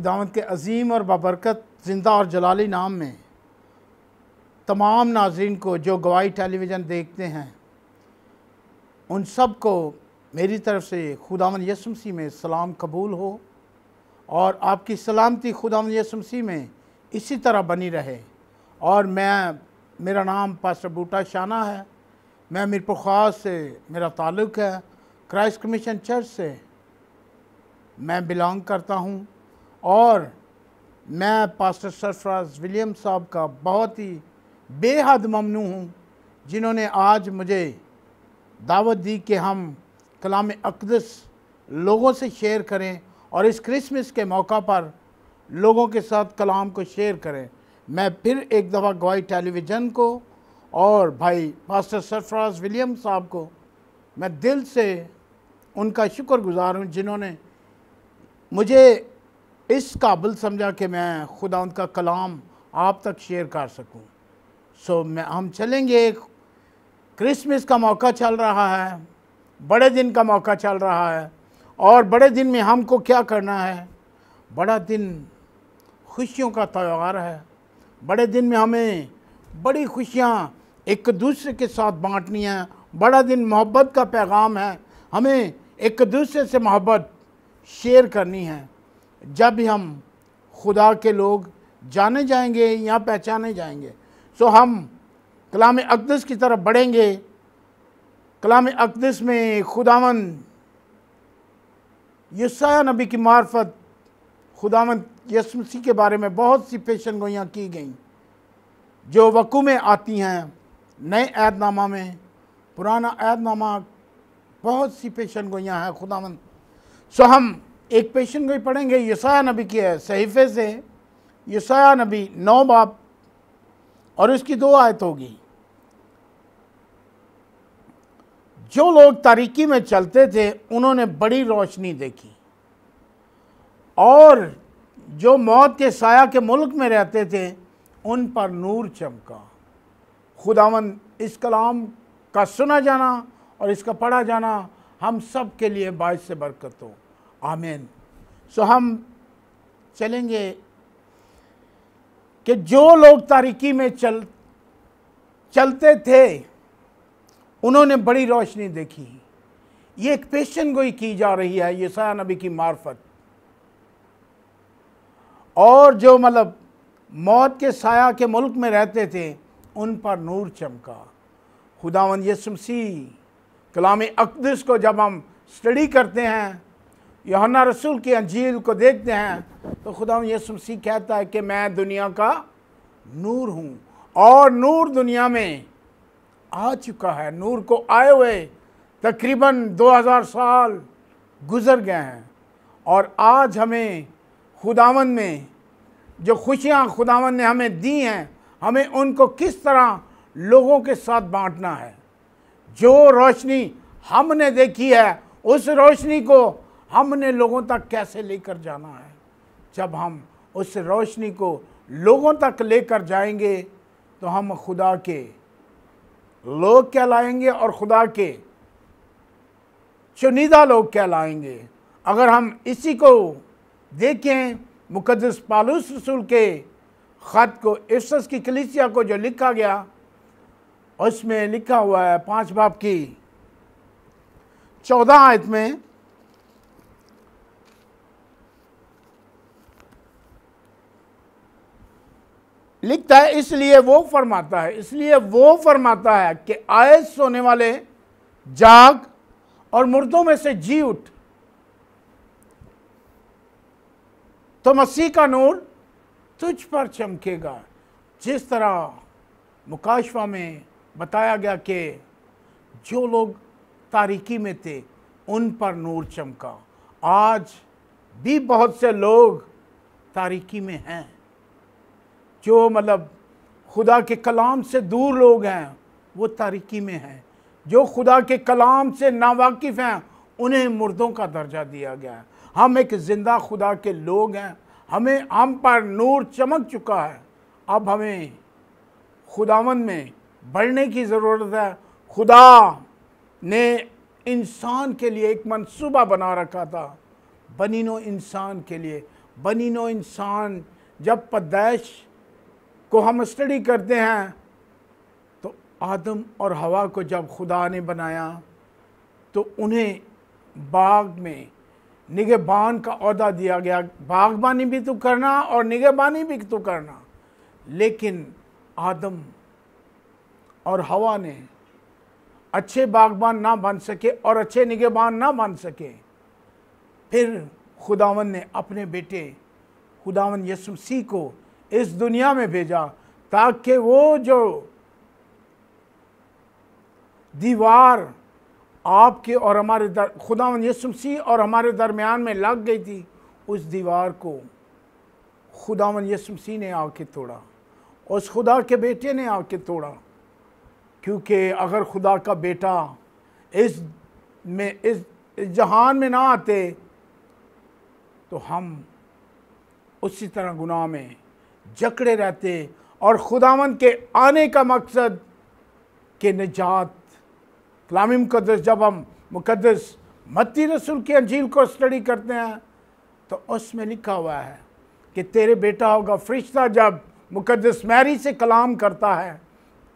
खुदावंद के अज़ीम और बाबरकत ज़िंदा और जलाली नाम में तमाम नाज़रीन को जो गवाही टेलीविज़न देखते हैं उन सब को मेरी तरफ़ से खुदावंद यीशु मसीह में सलाम कबूल हो और आपकी सलामती खुदावंद यीशु मसीह में इसी तरह बनी रहे। और मेरा नाम पास्टर बूटा शाना है। मैं मीरपुर ख़ास से मेरा ताल्लुक़ है। क्राइस्ट कमीशन चर्च से मैं बिलोंग करता हूँ और मैं पास्टर सरफराज विलियम साहब का बहुत ही बेहद ममनू हूँ जिन्होंने आज मुझे दावत दी कि हम कलाम अक़दस लोगों से शेयर करें और इस क्रिसमस के मौका पर लोगों के साथ कलाम को शेयर करें। मैं फिर एक दफ़ा गवाही टेलीविज़न को और भाई पास्टर सरफराज विलियम साहब को मैं दिल से उनका शुक्रगुज़ार हूँ जिन्होंने मुझे इस काबिल समझा कि मैं खुदा उनका कलाम आप तक शेयर कर सकूं। हम चलेंगे। क्रिसमस का मौका चल रहा है, बड़े दिन का मौका चल रहा है और बड़े दिन में हमको क्या करना है? बड़ा दिन खुशियों का त्यौहार है। बड़े दिन में हमें बड़ी खुशियाँ एक दूसरे के साथ बांटनी है। बड़ा दिन मोहब्बत का पैगाम है, हमें एक दूसरे से मोहब्बत शेयर करनी है। जब भी हम खुदा के लोग जाने जाएंगे या पहचाने जाएंगे हम कलाम अक़दस की तरफ बढ़ेंगे। कलाम अक़दस में खुदावंद यशायाह नबी की मार्फत खुदावंद यीशु मसीह के बारे में बहुत सी पेशन गोइयाँ की गईं जो वक़ू में आती हैं। नए अहदनामा में, पुराना अहदनामा, बहुत सी पेशन गोइयाँ हैं खुदावंद। हम एक पेशन गोई पढ़ेंगे यशायाह नबी के सहीफ़े से, यशायाह नबी 9 बाब और उसकी 2 आयत होगी। जो लोग तारीकी में चलते थे उन्होंने बड़ी रोशनी देखी और जो मौत के साया के मुल्क में रहते थे उन पर नूर चमका। खुदावंद इस कलाम का सुना जाना और इसका पढ़ा जाना हम सब के लिए बाइस से बरकत हो। आमीन। हम चलेंगे कि जो लोग तारीकी में चलते थे उन्होंने बड़ी रोशनी देखी। ये एक पेशन गोई की जा रही है यशायाह नबी की मार्फत। और जो मौत के साया के मुल्क में रहते थे उन पर नूर चमका। खुदावंद यीशु मसीह कलाम अक़दस को जब हम स्टडी करते हैं, यूहन्ना रसूल की अंजील को देखते हैं तो खुदावंद यीशु मसीह कहता है कि मैं दुनिया का नूर हूँ और नूर दुनिया में आ चुका है। नूर को आए हुए तकरीबन 2000 साल गुज़र गए हैं और आज हमें खुदावंद में जो खुशियाँ खुदावंद ने हमें दी हैं, हमें उनको किस तरह लोगों के साथ बांटना है। जो रोशनी हमने देखी है उस रोशनी को हमने लोगों तक कैसे लेकर जाना है। जब हम उस रोशनी को लोगों तक लेकर जाएंगे तो हम खुदा के लोग कहलाएंगे और खुदा के चुनिंदा लोग कहलाएंगे। अगर हम इसी को देखें, मुकद्दस पौलुस रसूल के ख़त को इफिसस की कलीसिया को जो लिखा गया उसमें लिखा हुआ है 5 बाब की 14 आयत में, लिखता है इसलिए वो फरमाता है कि आए सोने वाले जाग और मुर्दों में से जी उठ, तो मसीह का नूर तुझ पर चमकेगा। जिस तरह मुकाशवा में बताया गया कि जो लोग तारीकी में थे उन पर नूर चमका। आज भी बहुत से लोग तारीकी में हैं, जो खुदा के कलाम से दूर लोग हैं वो तारीकी में हैं। जो खुदा के कलाम से नावाकिफ़ हैं उन्हें मुर्दों का दर्जा दिया गया है। हम एक ज़िंदा खुदा के लोग हैं, हम पर नूर चमक चुका है। अब हमें खुदावंद में बढ़ने की ज़रूरत है। खुदा ने इंसान के लिए एक मंसूबा बना रखा था, बनीनो इंसान के लिए बनी नौ इंसान, जब पैदाइश को हम स्टडी करते हैं तो आदम और हवा को जब खुदा ने बनाया तो उन्हें बाग में निगहबान का ओहदा दिया गया, बागबानी भी तो करना और निगहबानी भी तो करना। लेकिन आदम और हवा ने अच्छे बागबान ना बन सके और अच्छे निगहबान ना बन सके। फिर खुदावन ने अपने बेटे खुदावन यीशु मसीह को इस दुनिया में भेजा ताकि वो जो दीवार आपके और हमारे खुदावन यीशु मसीह और हमारे दरमियान में लग गई थी, उस दीवार को खुदावन यीशु मसीह ने आके तोड़ा, उस खुदा के बेटे ने आके तोड़ा। क्योंकि अगर खुदा का बेटा इस जहान में ना आते तो हम उसी तरह गुनाह में जकड़े रहते और खुदावन के आने का मकसद के निजात। कलाम मुकद्दस जब हम मुकद्दस मत्ती रसूल की अंजील को स्टडी करते हैं तो उसमें लिखा हुआ है कि तेरे बेटा होगा। फरिश्ता जब मुकद्दस मैरी से कलाम करता है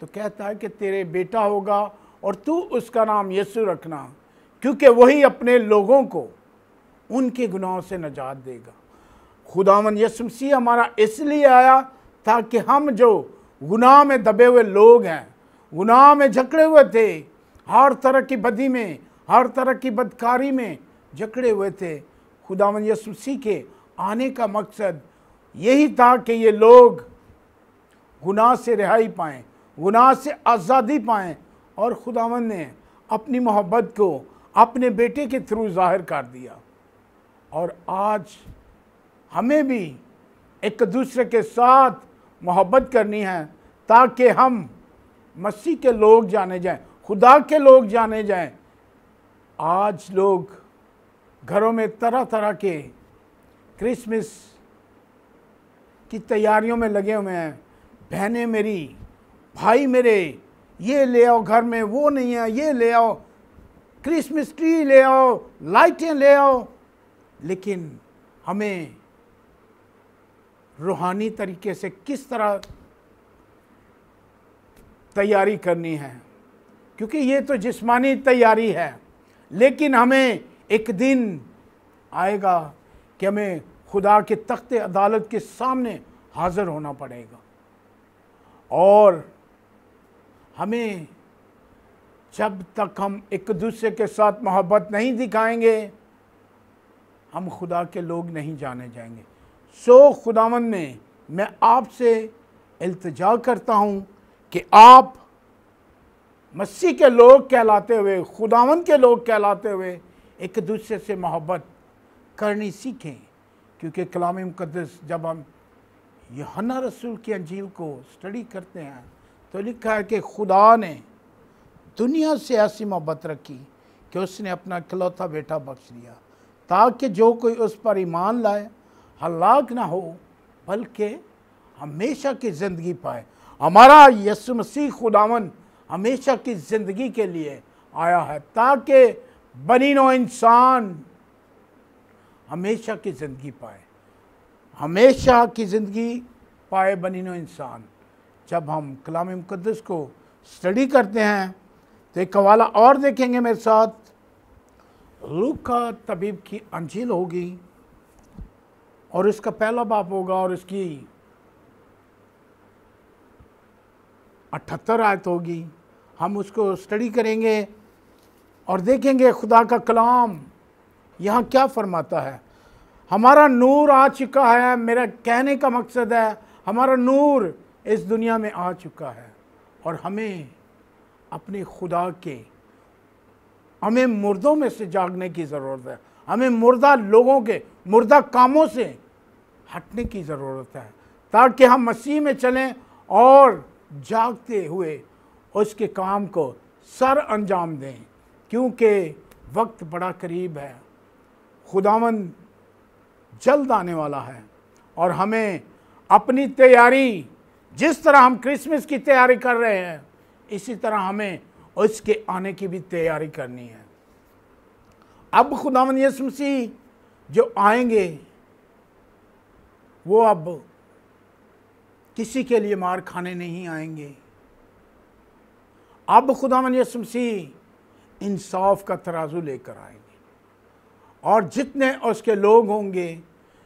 तो कहता है कि तेरे बेटा होगा और तू उसका नाम यीशु रखना, क्योंकि वही अपने लोगों को उनके गुनाहों से नजात देगा। खुदावन यीशु मसीह हमारा इसलिए आया ताकि हम जो गुनाह में दबे हुए लोग हैं, गुनाह में जकड़े हुए थे, हर तरह की बदी में, हर तरह की बदकारी में जकड़े हुए थे, खुदावन यीशु मसीह के आने का मकसद यही था कि ये लोग गुनाह से रिहाई पाएँ, गुनाह से आज़ादी पाएँ। और खुदावन ने अपनी मोहब्बत को अपने बेटे के थ्रू ज़ाहिर कर दिया। और आज हमें भी एक दूसरे के साथ मोहब्बत करनी है ताकि हम मसीह के लोग जाने जाएं, खुदा के लोग जाने जाएं। आज लोग घरों में तरह तरह के क्रिसमस की तैयारियों में लगे हुए हैं। बहनें मेरी, भाई मेरे, ये ले आओ घर में, वो नहीं है, ये ले आओ, क्रिसमस ट्री ले आओ, लाइटें ले आओ। लेकिन हमें रूहानी तरीके से किस तरह तैयारी करनी है, क्योंकि ये तो जिस्मानी तैयारी है, लेकिन हमें एक दिन आएगा कि हमें खुदा के तख्ते अदालत के सामने हाजिर होना पड़ेगा। और हमें जब तक हम एक दूसरे के साथ मोहब्बत नहीं दिखाएंगे, हम खुदा के लोग नहीं जाने जाएंगे। सो खुदावन में मैं आपसे इल्तिजा करता हूँ कि आप मसीह के लोग कहलाते हुए, खुदावन के लोग कहलाते हुए एक दूसरे से मोहब्बत करनी सीखें। क्योंकि कलाम मुकद्दस जब हम यूहन्ना रसूल की अंजील को स्टडी करते हैं तो लिखा है कि खुदा ने दुनिया से ऐसी मोहब्बत रखी कि उसने अपना इकलौता बेटा बख्श दिया ताकि जो कोई उस पर ईमान लाए हलाक ना हो बल्कि हमेशा की ज़िंदगी पाए। हमारा यीशु मसीह खुदावन हमेशा की ज़िंदगी के लिए आया है ताकि बनी नौ इंसान हमेशा की ज़िंदगी पाए, हमेशा की ज़िंदगी पाए बनी नौ इंसान। जब हम कलाम मुकद्दस को स्टडी करते हैं तो एक हवाला और देखेंगे मेरे साथ। लूका तबीब की अंजील होगी और इसका पहला बाब होगा और इसकी 78 आयत होगी। हम उसको स्टडी करेंगे और देखेंगे खुदा का कलाम यहाँ क्या फरमाता है। हमारा नूर आ चुका है, मेरा कहने का मकसद है हमारा नूर इस दुनिया में आ चुका है और हमें अपने खुदा के, हमें मुर्दों में से जागने की ज़रूरत है। हमें मुर्दा लोगों के मुर्दा कामों से हटने की ज़रूरत है ताकि हम मसीह में चलें और जागते हुए उसके काम को सर अंजाम दें, क्योंकि वक्त बड़ा करीब है। खुदावन जल्द आने वाला है और हमें अपनी तैयारी, जिस तरह हम क्रिसमस की तैयारी कर रहे हैं, इसी तरह हमें उसके आने की भी तैयारी करनी है। अब खुदावंद यीशु मसीह जो आएंगे वो अब किसी के लिए मार खाने नहीं आएंगे। अब खुदावंद यीशु मसीह इंसाफ का तराजू लेकर आएंगे और जितने उसके लोग होंगे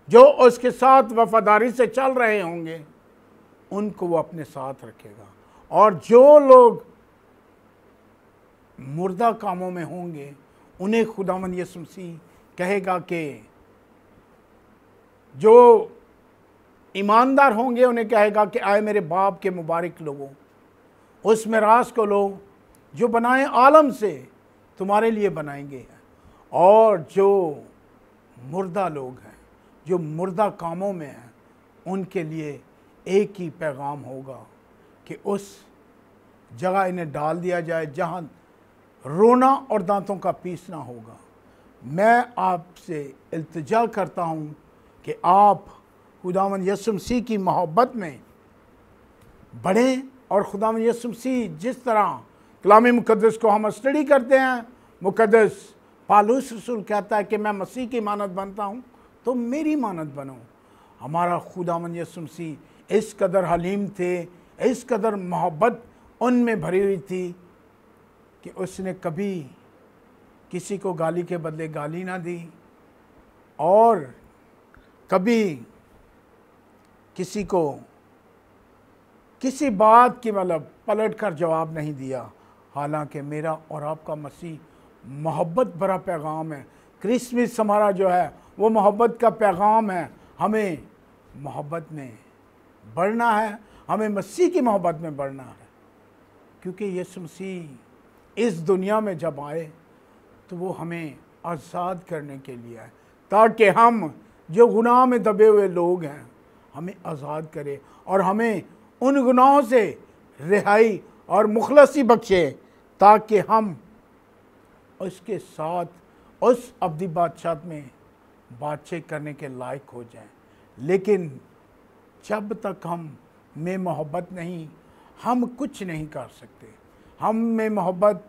जो उसके साथ वफादारी से चल रहे होंगे उनको वो अपने साथ रखेगा, और जो लोग मुर्दा कामों में होंगे उन्हें खुदावंद यीशु मसीह कहेगा कि जो ईमानदार होंगे उन्हें कहेगा कि आए मेरे बाप के मुबारक लोगों, उस मिरास को लो जो बनाए आलम से तुम्हारे लिए बनाएंगे। और जो मुर्दा लोग हैं, जो मुर्दा कामों में हैं, उनके लिए एक ही पैगाम होगा कि उस जगह इन्हें डाल दिया जाए जहाँ रोना और दांतों का पीसना होगा। मैं आपसे इल्तिजा करता हूँ कि आप खुदावंद यीशु मसीह की मोहब्बत में बढ़ें, और खुदावंद यीशु मसीह जिस तरह कलाम मुकद्दस को हम स्टडी करते हैं, मुकद्दस पौलुस रसूल कहता है कि मैं मसीह की मानद बनता हूँ तो मेरी मानद बनो। हमारा खुदावंद यीशु मसीह इस कदर हलीम थे, इस कदर मोहब्बत उनमें भरी हुई थी कि उसने कभी किसी को गाली के बदले गाली ना दी और कभी किसी को किसी बात की मतलब पलट कर जवाब नहीं दिया। हालांकि मेरा और आपका मसीह मोहब्बत भरा पैगाम है। क्रिसमस हमारा जो है वो मोहब्बत का पैगाम है। हमें मोहब्बत में बढ़ना है, हमें मसीह की मोहब्बत में बढ़ना है, क्योंकि यीशु मसीह इस दुनिया में जब आए तो वो हमें आज़ाद करने के लिए आए, ताकि हम जो गुनाह में दबे हुए लोग हैं हमें आज़ाद करे और हमें उन गुनाहों से रिहाई और मुखलसी बख्शे, ताकि हम उसके साथ उस अब्दी बादशाह में बातचीत करने के लायक हो जाएं। लेकिन जब तक हम में मोहब्बत नहीं, हम कुछ नहीं कर सकते। हम में मोहब्बत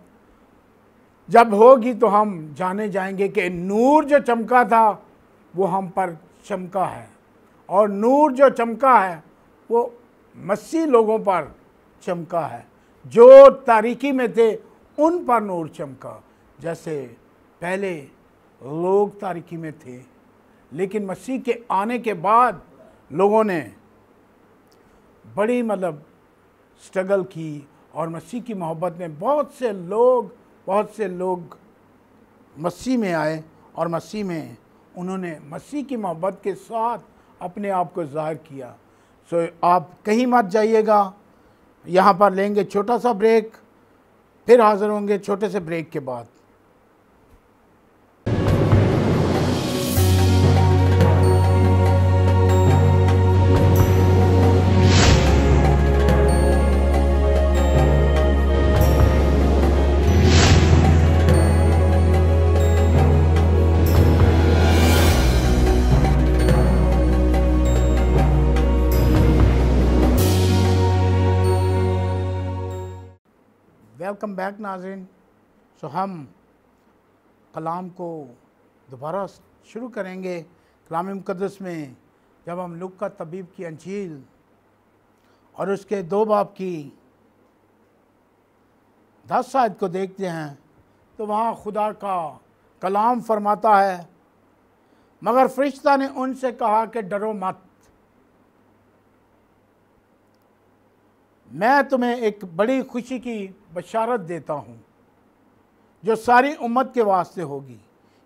जब होगी तो हम जाने जाएंगे कि नूर जो चमका था वो हम पर चमका है, और नूर जो चमका है वो मसीह लोगों पर चमका है। जो तारीकी में थे उन पर नूर चमका। जैसे पहले लोग तारीकी में थे, लेकिन मसीह के आने के बाद लोगों ने बड़ी स्ट्रगल की, और मसीह की मोहब्बत में बहुत से लोग मसीह में आए, और मसीह में उन्होंने मसीह की मोहब्बत के साथ अपने आप को ज़ाहिर किया। सो आप कहीं मत जाइएगा, यहाँ पर लेंगे छोटा सा ब्रेक, फिर हाज़िर होंगे छोटे से ब्रेक के बाद। वेलकम बैक नाज़रीन। सो हम कलाम को दोबारा शुरू करेंगे। कलाम मुक़द्दस में जब हम लूका तबीब की अंजील और उसके 2 बाब की 10 आयत को देखते हैं तो वहाँ खुदा का कलाम फरमाता है, मगर फरिश्ता ने उनसे कहा कि डरो मत, मैं तुम्हें एक बड़ी खुशी की बशारत देता हूँ जो सारी उम्मत के वास्ते होगी,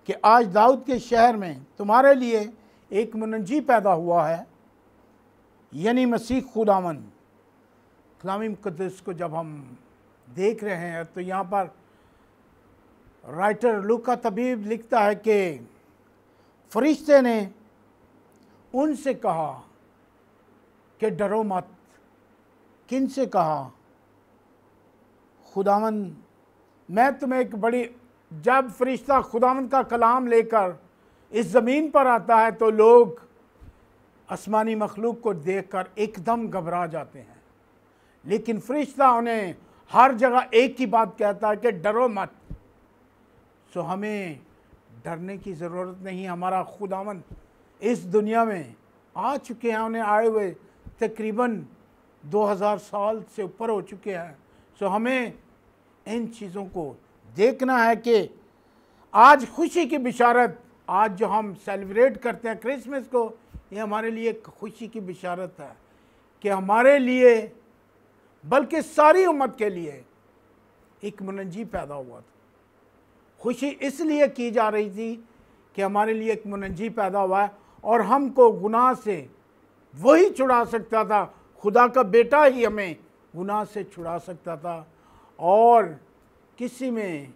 कि आज दाऊद के शहर में तुम्हारे लिए एक मुनज्जी पैदा हुआ है, यानी मसीह खुदावंद। कलाम मुक़द्दस को जब हम देख रहे हैं तो यहाँ पर राइटर लूका तबीब लिखता है कि फरिश्ते ने उनसे कहा कि डरो मत। किन से कहा? खुदावंद, मैं तुम्हें एक बड़ी, जब फरिश्ता खुदावंद का कलाम लेकर इस ज़मीन पर आता है तो लोग आसमानी मखलूक को देखकर एकदम घबरा जाते हैं, लेकिन फरिश्ता उन्हें हर जगह एक ही बात कहता है कि डरो मत। सो हमें डरने की ज़रूरत नहीं। हमारा खुदावंद इस दुनिया में आ चुके हैं, उन्हें आए हुए तकरीबन 2000 साल से ऊपर हो चुके हैं। सो हमें इन चीज़ों को देखना है कि आज खुशी की बिशारत, आज जो हम सेलिब्रेट करते हैं क्रिसमस को, ये हमारे लिए एक खुशी की बिशारत है कि हमारे लिए बल्कि सारी उम्मत के लिए एक मुनज्जी पैदा हुआ था। खुशी इसलिए की जा रही थी कि हमारे लिए एक मुनज्जी पैदा हुआ है और हमको गुनाह से वही छुड़ा सकता था, खुदा का बेटा ही हमें गुनाह से छुड़ा सकता था। और किसी में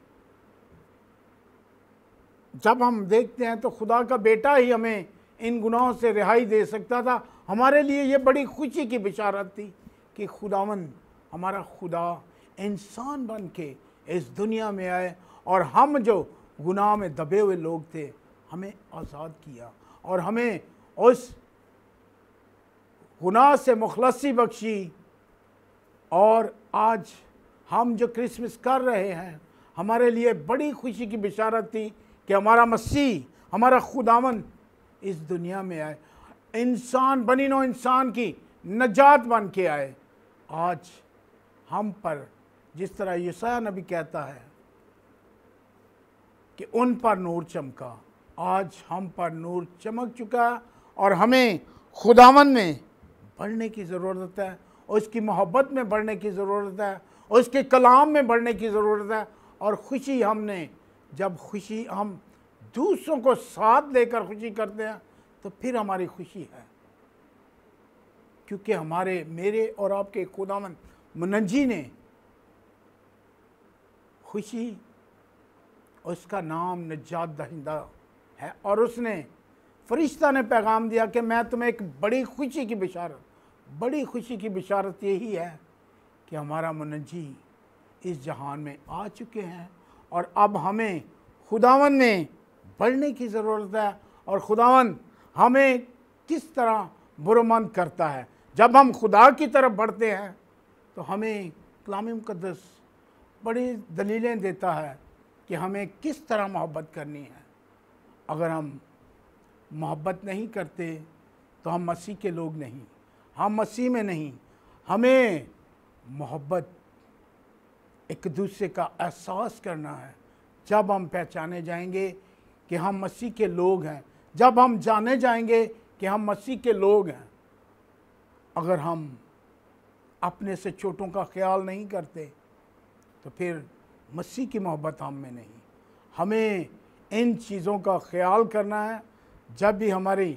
जब हम देखते हैं तो खुदा का बेटा ही हमें इन गुनाहों से रिहाई दे सकता था। हमारे लिए ये बड़ी खुशी की बिशारत थी कि खुदावन हमारा खुदा इंसान बन के इस दुनिया में आए और हम जो गुनाह में दबे हुए लोग थे हमें आज़ाद किया और हमें उस गुनाह से मुखलसी बख्शी। और आज हम जो क्रिसमस कर रहे हैं हमारे लिए बड़ी खुशी की बिशारत थी कि हमारा मसीह, हमारा खुदावन इस दुनिया में आए, इंसान बनी नो इंसान की नजात बन के आए। आज हम पर जिस तरह यशायाह नबी कहता है कि उन पर नूर चमका, आज हम पर नूर चमक चुका और हमें खुदावन में बढ़ने की ज़रूरत है, उसकी मोहब्बत में बढ़ने की ज़रूरत है, उसके कलाम में बढ़ने की ज़रूरत है। और खुशी हमने, जब खुशी हम दूसरों को साथ लेकर खुशी करते हैं तो फिर हमारी खुशी है, क्योंकि हमारे, मेरे और आपके खुदावन मुनज्जी ने खुशी, उसका नाम नजात दहिंदा है। और उसने, फरिश्ता ने पैगाम दिया कि मैं तुम्हें एक बड़ी खुशी की बिशारत, बड़ी खुशी की बिशारत यही है कि हमारा मुनज्जी इस जहान में आ चुके हैं और अब हमें खुदावन में बढ़ने की ज़रूरत है। और खुदावन हमें किस तरह बुरमंद करता है, जब हम खुदा की तरफ बढ़ते हैं तो हमें कलाम मुक़द्दस बड़ी दलीलें देता है कि हमें किस तरह मोहब्बत करनी है। अगर हम मोहब्बत नहीं करते तो हम मसीह के लोग नहीं, हम मसीह में नहीं। हमें मोहब्बत एक दूसरे का एहसास करना है। जब हम पहचाने जाएंगे कि हम मसीह के लोग हैं, जब हम जाने जाएंगे कि हम मसीह के लोग हैं, अगर हम अपने से छोटों का ख्याल नहीं करते तो फिर मसीह की मोहब्बत हम में नहीं। हमें इन चीज़ों का ख्याल करना है। जब भी हमारी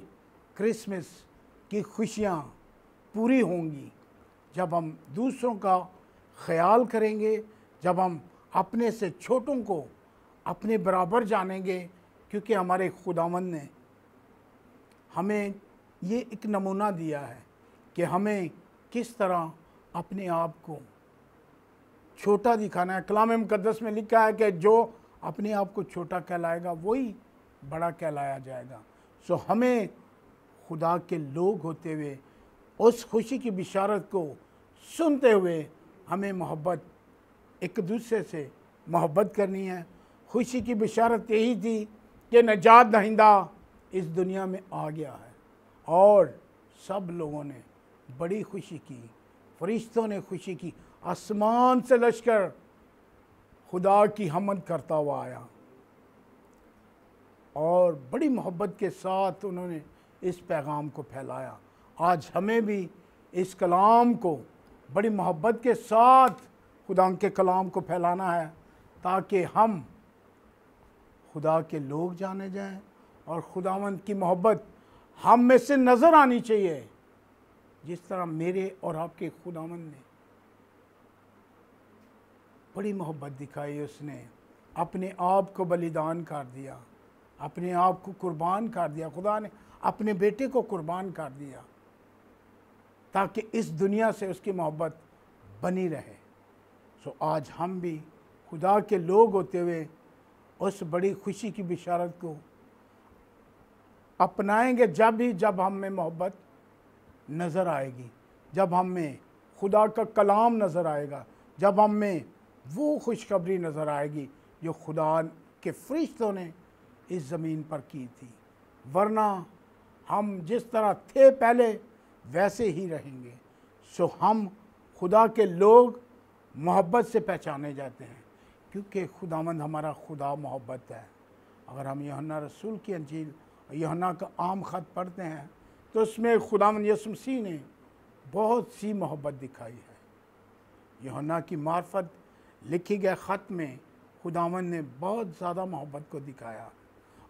क्रिसमस की खुशियाँ पूरी होंगी, जब हम दूसरों का ख्याल करेंगे, जब हम अपने से छोटों को अपने बराबर जानेंगे, क्योंकि हमारे खुदावंद ने हमें ये एक नमूना दिया है कि हमें किस तरह अपने आप को छोटा दिखाना है। कलाम मुक़द्दस में लिखा है कि जो अपने आप को छोटा कहलाएगा वही बड़ा कहलाया जाएगा। सो हमें खुदा के लोग होते हुए उस खुशी की बिशारत को सुनते हुए हमें मोहब्बत, एक दूसरे से मोहब्बत करनी है। खुशी की बिशारत यही थी कि नजात दहिंदा इस दुनिया में आ गया है और सब लोगों ने बड़ी खुशी की, फरिश्तों ने खुशी की, आसमान से लश्कर खुदा की हमद करता हुआ आया और बड़ी मोहब्बत के साथ उन्होंने इस पैगाम को फैलाया। आज हमें भी इस कलाम को बड़ी मोहब्बत के साथ खुदा के कलाम को फैलाना है ताकि हम खुदा के लोग जाने जाएं और खुदावंद की मोहब्बत हम में से नज़र आनी चाहिए। जिस तरह मेरे और आपके खुदावंद ने बड़ी मोहब्बत दिखाई, उसने अपने आप को बलिदान कर दिया, अपने आप को कुर्बान कर दिया। खुदा ने अपने बेटे को कुर्बान कर दिया ताकि इस दुनिया से उसकी मोहब्बत बनी रहे। सो आज हम भी खुदा के लोग होते हुए उस बड़ी खुशी की बिशारत को अपनाएंगे जब हम में मोहब्बत नज़र आएगी, जब हम में खुदा का कलाम नज़र आएगा, जब हम में वो खुशखबरी नज़र आएगी जो खुदा के फरिश्तों ने इस ज़मीन पर की थी। वरना हम जिस तरह थे पहले वैसे ही रहेंगे। सो हम खुदा के लोग मोहब्बत से पहचाने जाते हैं, क्योंकि खुदावंद हमारा खुदा मोहब्बत है। अगर हम यूहन्ना रसूल की अंजील और यूहन्ना का आम ख़त पढ़ते हैं तो उसमें खुदावंद यीशु मसीह ने बहुत सी मोहब्बत दिखाई है। यूहन्ना की मार्फत लिखी गए ख़त में खुदावंद ने बहुत ज़्यादा मोहब्बत को दिखाया,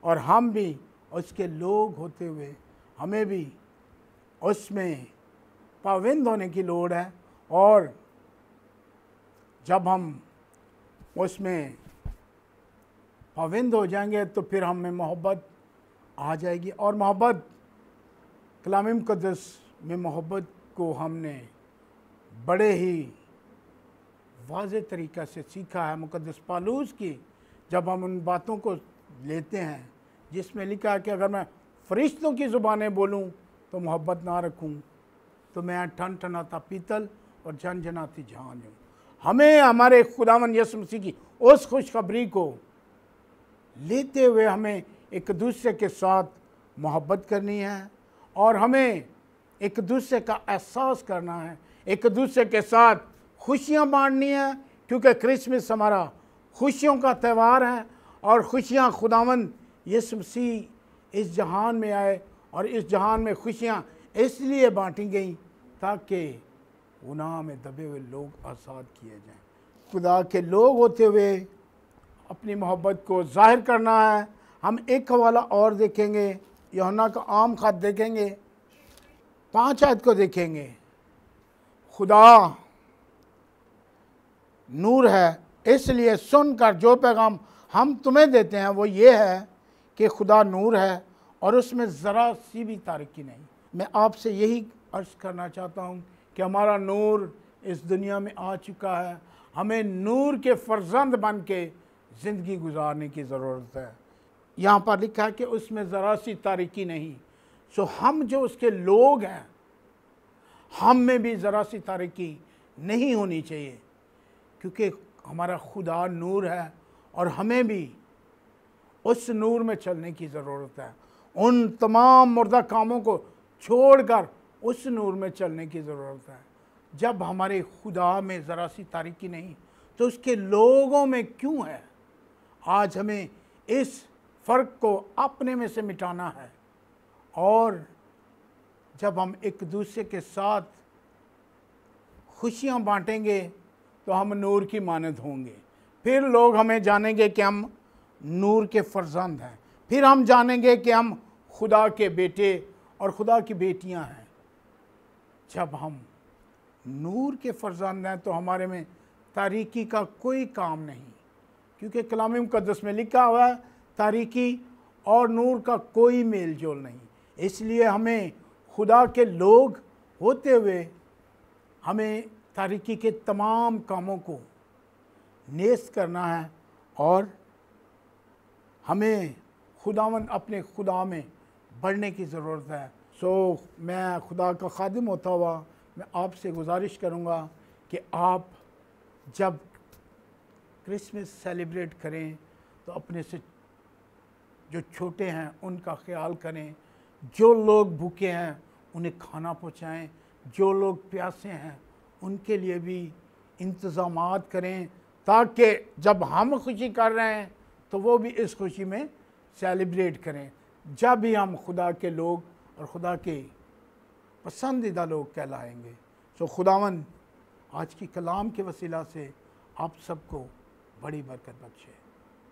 और हम भी उसके लोग होते हुए हमें भी उसमें पाबंद होने की लोड़ है। और जब हम उसमें पाबंद हो जाएंगे तो फिर हमें मोहब्बत आ जाएगी। और मोहब्बत कलाम मुक़द्दस में मोहब्बत को हमने बड़े ही वाज़ेह तरीक़ा से सीखा है। मुक़द्दस पौलुस की जब हम उन बातों को लेते हैं जिसमें लिखा है कि अगर मैं फरिश्तों की ज़ुबानें बोलूं तो मोहब्बत ना रखूं तो मैं ठनठनाता पीतल और झनझनाती झांझ हूँ। हमें हमारे खुदावंद यीशु मसीह की उस खुशखबरी को लेते हुए हमें एक दूसरे के साथ मोहब्बत करनी है, और हमें एक दूसरे का एहसास करना है, एक दूसरे के साथ खुशियाँ बांटनी है, क्योंकि क्रिसमस हमारा खुशियों का त्यौहार है। और खुशियाँ खुदावंद यीशु मसीह इस जहान में आए और इस जहान में खुशियाँ इसलिए बांटी गई ताकि गुनाह में दबे हुए लोग आज़ाद किए जाएं। खुदा के लोग होते हुए अपनी मोहब्बत को जाहिर करना है। हम एक हवाला और देखेंगे, यूहन्ना का आम ख़त देखेंगे, 5 आयत को देखेंगे। खुदा नूर है, इसलिए सुनकर जो पैगाम हम तुम्हें देते हैं वो ये है कि खुदा नूर है और उसमें ज़रा सी भी तारीकी नहीं। मैं आपसे यही अर्ज़ करना चाहता हूँ कि हमारा नूर इस दुनिया में आ चुका है। हमें नूर के फर्जंद बन के ज़िंदगी गुजारने की ज़रूरत है। यहाँ पर लिखा है कि उसमें ज़रा सी तारीकी नहीं। सो हम जो उसके लोग हैं, हम में भी ज़रा सी तारीकी नहीं होनी चाहिए, क्योंकि हमारा खुदा नूर है और हमें भी उस नूर में चलने की ज़रूरत है। उन तमाम मुर्दा कामों को छोड़कर उस नूर में चलने की ज़रूरत है। जब हमारे खुदा में ज़रा सी तारीकी नहीं तो उसके लोगों में क्यों है? आज हमें इस फ़र्क को अपने में से मिटाना है, और जब हम एक दूसरे के साथ खुशियाँ बांटेंगे तो हम नूर की मानद होंगे। फिर लोग हमें जानेंगे कि हम नूर के फर्जंद हैं। फिर हम जानेंगे कि हम खुदा के बेटे और खुदा की बेटियां हैं। जब हम नूर के फर्जंद हैं तो हमारे में तारीकी का कोई काम नहीं, क्योंकि कलाम मुक़द्दस में लिखा हुआ है तारीकी और नूर का कोई मेल जोल नहीं। इसलिए हमें खुदा के लोग होते हुए हमें तारीकी के तमाम कामों को नेस्त करना है, और हमें खुदावंद अपने खुदा में बढ़ने की ज़रूरत है। सो मैं खुदा का खादिम होता हुआ मैं आपसे गुजारिश करूँगा कि आप जब क्रिसमस सेलिब्रेट करें तो अपने से जो छोटे हैं उनका ख्याल करें, जो लोग भूखे हैं उन्हें खाना पहुँचाएँ, जो लोग प्यासे हैं उनके लिए भी इंतज़ामात करें, ताकि जब हम खुशी कर रहे हैं तो वो भी इस खुशी में सेलिब्रेट करें। जब भी हम खुदा के लोग और खुदा के पसंदीदा लोग कहलाएंगे। सो खुदावंद आज की कलाम के वसीला से आप सबको बड़ी बरकत बख्शे।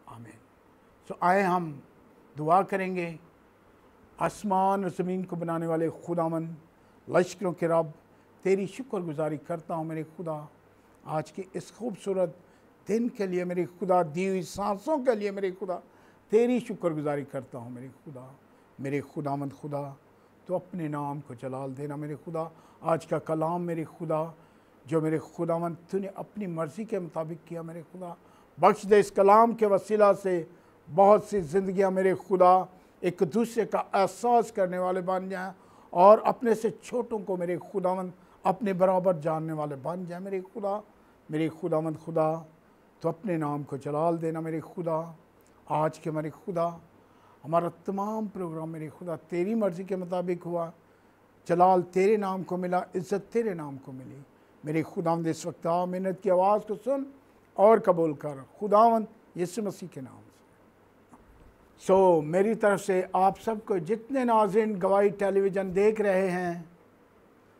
आमीन। सो आए हम दुआ करेंगे। आसमान और ज़मीन को बनाने वाले खुदावंद लश्करों के रब, तेरी शुक्रगुजारी करता हूँ मेरे खुदा, आज के इस खूबसूरत दिन के लिए, मेरे खुदा दी हुई सांसों के लिए मेरे खुदा तेरी शुक्रगुजारी करता हूँ मेरे खुदा। मेरे खुदावंद खुदा तो अपने नाम को जलाल देना मेरे खुदा। आज का कलाम मेरे खुदा जो मेरे खुदावंद तूने अपनी मर्ज़ी के मुताबिक किया मेरे खुदा, बख्श दे इस कलाम के वसीला से बहुत सी ज़िंदगियाँ मेरे खुदा एक दूसरे का एहसास करने वाले बन जाएँ, और अपने से छोटों को मेरे खुदावंद अपने बराबर जानने वाले बन जाए मेरे खुदा। मेरे खुदावंद खुदा तो अपने नाम को जलाल देना मेरे खुदा। आज के मेरे खुदा हमारा तमाम प्रोग्राम मेरे खुदा तेरी मर्ज़ी के मुताबिक हुआ। जलाल तेरे नाम को मिला, इज़्ज़त तेरे नाम को मिली। मेरे खुदावंद इस वक्त मिन्नत की आवाज़ को सुन और कबूल कर, खुदावंद यीशु मसीह के नाम से। मेरी तरफ से आप सबको, जितने नाज़रीन गवाही टेलीविज़न देख रहे हैं,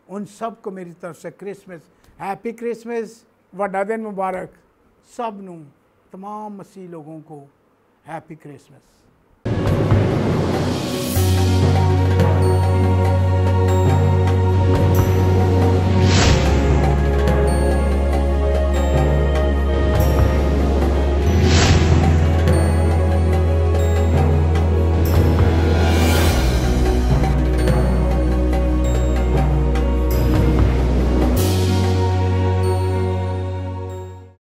उन सब को मेरी तरफ से क्रिसमस, हैप्पी क्रिसमस, वड्डा दिन मुबारक। सब नू, तमाम मसीह लोगों को हैप्पी क्रिसमस।